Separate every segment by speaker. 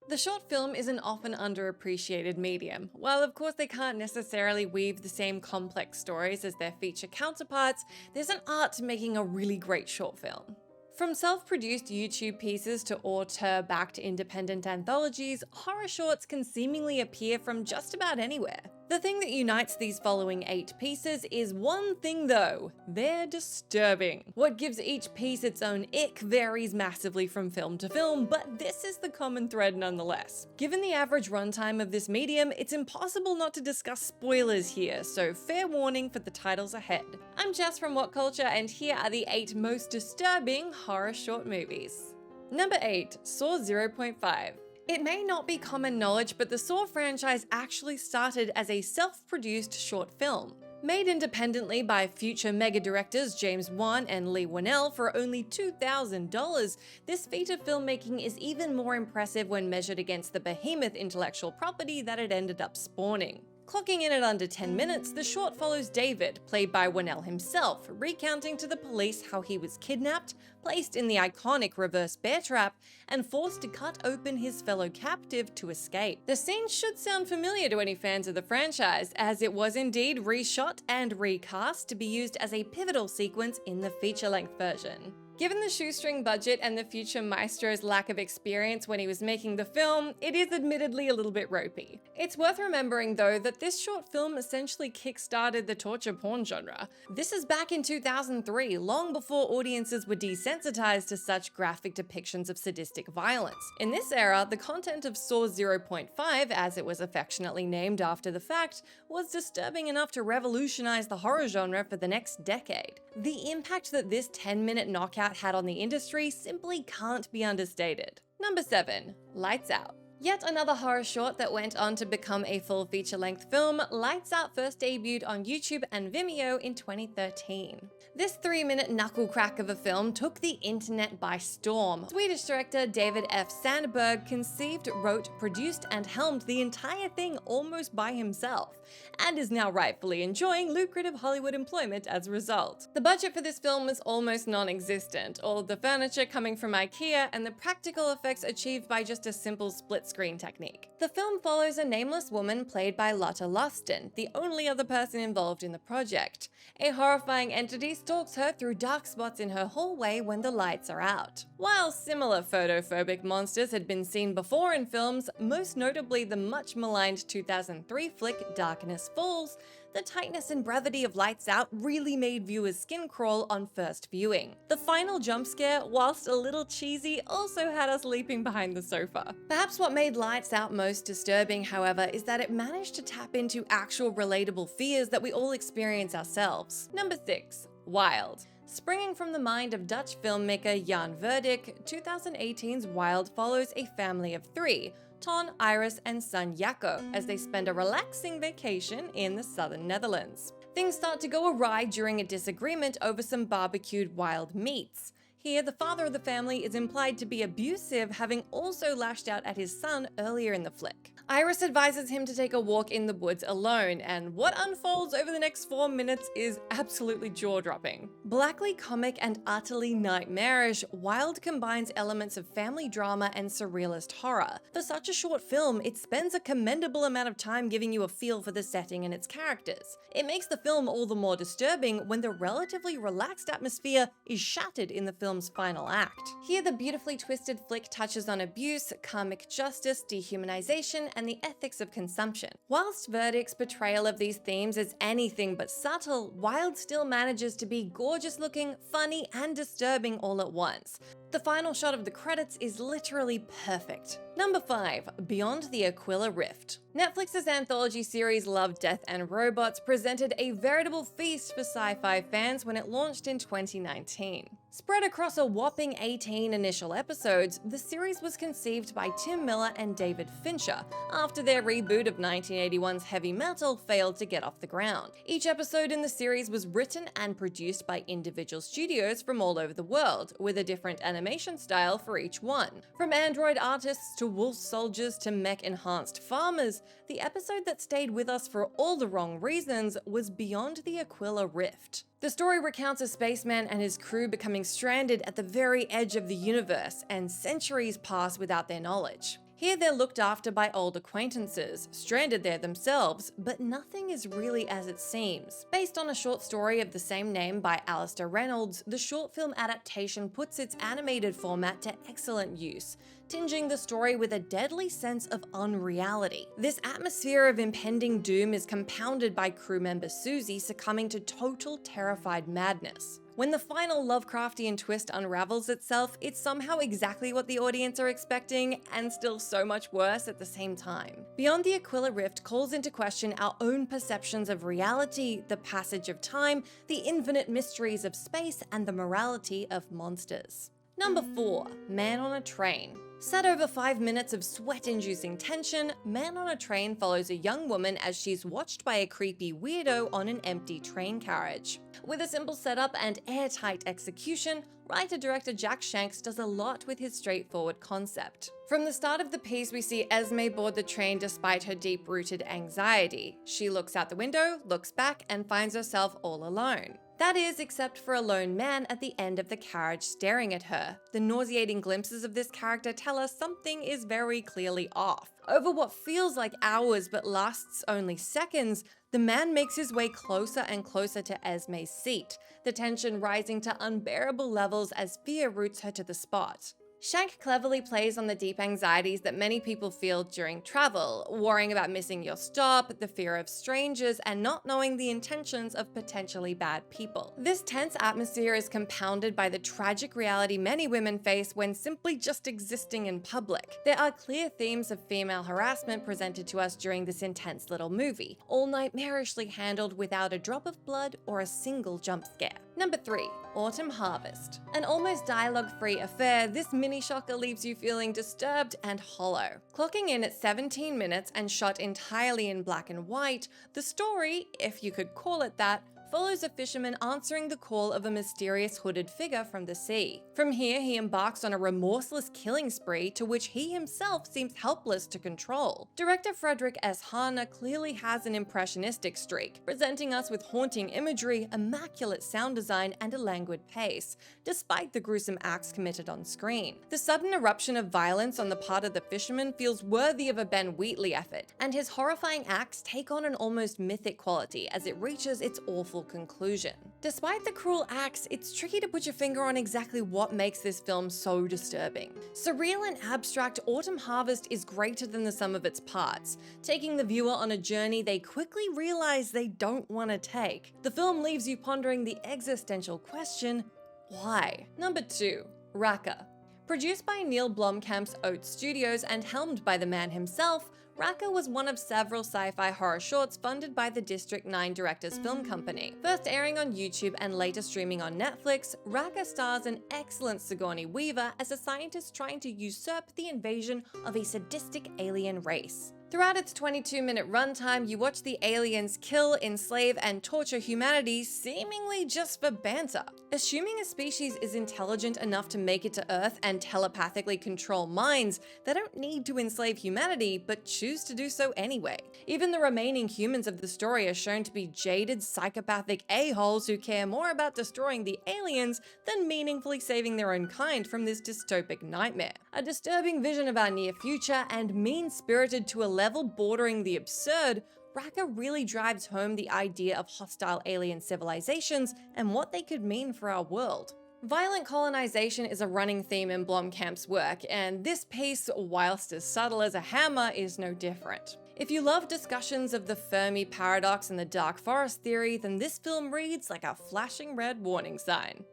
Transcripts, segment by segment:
Speaker 1: The short film is an often underappreciated medium. While of course they can't necessarily weave the same complex stories as their feature counterparts, there's an art to making a really great short film. From self-produced YouTube pieces to auteur-backed independent anthologies, horror shorts can seemingly appear from just about anywhere. The thing that unites these following 8 pieces is one thing though: they're disturbing. What gives each piece its own ick varies massively from film to film, but this is the common thread nonetheless. Given the average runtime of this medium, it's impossible not to discuss spoilers here, so fair warning for the titles ahead. I'm Jess from What Culture, and here are the 8 most disturbing horror short movies. Number 8. Saw 0.5. It may not be common knowledge, but the Saw franchise actually started as a self-produced short film. Made independently by future mega directors James Wan and Leigh Whannell for only $2,000, this feat of filmmaking is even more impressive when measured against the behemoth intellectual property that it ended up spawning. Clocking in at under 10 minutes, the short follows David, played by Whannell himself, recounting to the police how he was kidnapped, placed in the iconic reverse bear trap, and forced to cut open his fellow captive to escape. The scene should sound familiar to any fans of the franchise, as it was indeed reshot and recast to be used as a pivotal sequence in the feature-length version. Given the shoestring budget and the future maestro's lack of experience when he was making the film, it is admittedly a little bit ropey. It's worth remembering though that this short film essentially kick-started the torture porn genre. This is back in 2003, long before audiences were desensitized to such graphic depictions of sadistic violence. In this era, the content of Saw 0.5, as it was affectionately named after the fact, was disturbing enough to revolutionize the horror genre for the next decade. The impact that this 10-minute knockout had on the industry simply can't be understated. Number 7. Lights Out. Yet another horror short that went on to become a full feature-length film, Lights Out first debuted on YouTube and Vimeo in 2013. This 3-minute knuckle crack of a film took the internet by storm. Swedish director David F. Sandberg conceived, wrote, produced, and helmed the entire thing almost by himself, and is now rightfully enjoying lucrative Hollywood employment as a result. The budget for this film was almost non-existent, all of the furniture coming from IKEA and the practical effects achieved by just a simple split-screen technique. The film follows a nameless woman played by Lotta Lustin, the only other person involved in the project. A horrifying entity stalks her through dark spots in her hallway when the lights are out. While similar photophobic monsters had been seen before in films, most notably the much maligned 2003 flick Darkness Falls, the tightness and brevity of Lights Out really made viewers skin crawl on first viewing. The final jump scare, whilst a little cheesy, also had us leaping behind the sofa. Perhaps what made Lights Out most disturbing, however, is that it managed to tap into actual relatable fears that we all experience ourselves. Number 6. Wild. Springing from the mind of Dutch filmmaker Jan Verdik, 2018's Wild follows a family of 3, Ton, Iris, and son Jacco, as they spend a relaxing vacation in the southern Netherlands. Things start to go awry during a disagreement over some barbecued wild meats. Here, the father of the family is implied to be abusive, having also lashed out at his son earlier in the flick. Iris advises him to take a walk in the woods alone, and what unfolds over the next 4 minutes is absolutely jaw-dropping. Blackly comic and utterly nightmarish, Wild combines elements of family drama and surrealist horror. For such a short film, it spends a commendable amount of time giving you a feel for the setting and its characters. It makes the film all the more disturbing when the relatively relaxed atmosphere is shattered in the film's final act. Here, the beautifully twisted flick touches on abuse, karmic justice, dehumanization, and the ethics of consumption. Whilst Verdict's portrayal of these themes is anything but subtle, Wild still manages to be gorgeous looking, funny, and disturbing all at once. The final shot of the credits is literally perfect. Number 5. Beyond the Aquila Rift. Netflix's anthology series Love, Death, and Robots presented a veritable feast for sci-fi fans when it launched in 2019. Spread across a whopping 18 initial episodes, the series was conceived by Tim Miller and David Fincher after their reboot of 1981's Heavy Metal failed to get off the ground. Each episode in the series was written and produced by individual studios from all over the world, with a different animation style for each one. From android artists to wolf soldiers to mech-enhanced farmers, the episode that stayed with us for all the wrong reasons was Beyond the Aquila Rift. The story recounts a spaceman and his crew becoming stranded at the very edge of the universe, and centuries pass without their knowledge. Here they're looked after by old acquaintances, stranded there themselves, but nothing is really as it seems. Based on a short story of the same name by Alistair Reynolds, the short film adaptation puts its animated format to excellent use, tinging the story with a deadly sense of unreality. This atmosphere of impending doom is compounded by crew member Susie succumbing to total terrified madness. When the final Lovecraftian twist unravels itself, it's somehow exactly what the audience are expecting, and still so much worse at the same time. Beyond the Aquila Rift calls into question our own perceptions of reality, the passage of time, the infinite mysteries of space, and the morality of monsters. Number 4. Man on a Train. Set over 5 minutes of sweat-inducing tension, Man on a Train follows a young woman as she's watched by a creepy weirdo on an empty train carriage. With a simple setup and airtight execution, writer-director Jack Shanks does a lot with his straightforward concept. From the start of the piece, we see Esme board the train despite her deep-rooted anxiety. She looks out the window, looks back, and finds herself all alone. That is, except for a lone man at the end of the carriage staring at her. The nauseating glimpses of this character tell us something is very clearly off. Over what feels like hours but lasts only seconds, the man makes his way closer and closer to Esme's seat, the tension rising to unbearable levels as fear roots her to the spot. Shank cleverly plays on the deep anxieties that many people feel during travel, worrying about missing your stop, the fear of strangers, and not knowing the intentions of potentially bad people. This tense atmosphere is compounded by the tragic reality many women face when simply just existing in public. There are clear themes of female harassment presented to us during this intense little movie, all nightmarishly handled without a drop of blood or a single jump scare. Number 3. Autumn Harvest. An almost dialogue-free affair, this mini-shocker leaves you feeling disturbed and hollow. Clocking in at 17 minutes and shot entirely in black and white, the story, if you could call it that, follows a fisherman answering the call of a mysterious hooded figure from the sea. From here, he embarks on a remorseless killing spree to which he himself seems helpless to control. Director Frederick S. Harner clearly has an impressionistic streak, presenting us with haunting imagery, immaculate sound design, and a languid pace, despite the gruesome acts committed on screen. The sudden eruption of violence on the part of the fisherman feels worthy of a Ben Wheatley effort, and his horrifying acts take on an almost mythic quality as it reaches its awful conclusion. Despite the cruel acts, it's tricky to put your finger on exactly what makes this film so disturbing. Surreal and abstract, Autumn Harvest is greater than the sum of its parts, taking the viewer on a journey they quickly realize they don't want to take. The film leaves you pondering the existential question, why? Number 2. Rakka. Produced by Neil Blomkamp's Oat Studios and helmed by the man himself, Rakka was one of several sci-fi horror shorts funded by the District 9 Directors Film Company. First airing on YouTube and later streaming on Netflix, Rakka stars an excellent Sigourney Weaver as a scientist trying to usurp the invasion of a sadistic alien race. Throughout its 22-minute runtime, you watch the aliens kill, enslave, and torture humanity seemingly just for banter. Assuming a species is intelligent enough to make it to Earth and telepathically control minds, they don't need to enslave humanity, but choose to do so anyway. Even the remaining humans of the story are shown to be jaded, psychopathic a-holes who care more about destroying the aliens than meaningfully saving their own kind from this dystopic nightmare. A disturbing vision of our near future and mean-spirited to a level bordering the absurd, Rakka really drives home the idea of hostile alien civilizations and what they could mean for our world. Violent colonization is a running theme in Blomkamp's work, and this piece, whilst as subtle as a hammer, is no different. If you love discussions of the Fermi paradox and the dark forest theory, then this film reads like a flashing red warning sign.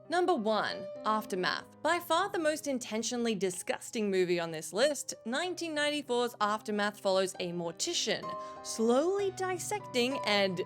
Speaker 1: Number 1. Aftermath. By far the most intentionally disgusting movie on this list, 1994's Aftermath follows a mortician slowly dissecting and,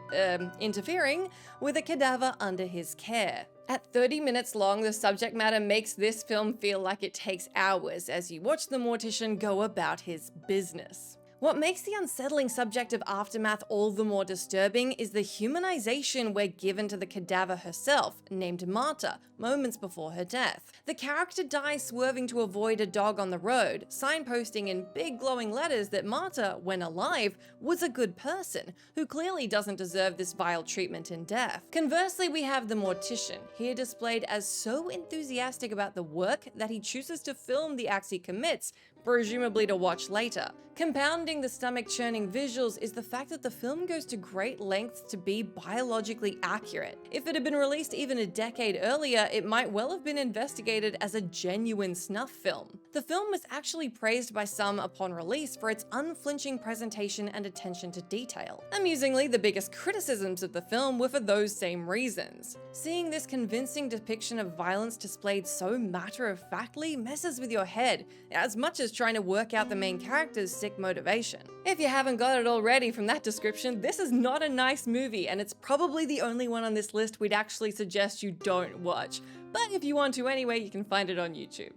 Speaker 1: interfering with a cadaver under his care. At 30 minutes long, the subject matter makes this film feel like it takes hours as you watch the mortician go about his business. What makes the unsettling subject of Aftermath all the more disturbing is the humanization we're given to the cadaver herself, named Marta, moments before her death. The character dies swerving to avoid a dog on the road, signposting in big glowing letters that Marta, when alive, was a good person, who clearly doesn't deserve this vile treatment in death. Conversely, we have the mortician, here displayed as so enthusiastic about the work that he chooses to film the acts he commits, presumably to watch later. Compounding the stomach-churning visuals is the fact that the film goes to great lengths to be biologically accurate. If it had been released even a decade earlier, it might well have been investigated as a genuine snuff film. The film was actually praised by some upon release for its unflinching presentation and attention to detail. Amusingly, the biggest criticisms of the film were for those same reasons. Seeing this convincing depiction of violence displayed so matter-of-factly messes with your head, as much as trying to work out the main character's sick motivation. If you haven't got it already from that description, this is not a nice movie, and it's probably the only one on this list we'd actually suggest you don't watch. But if you want to anyway, you can find it on YouTube.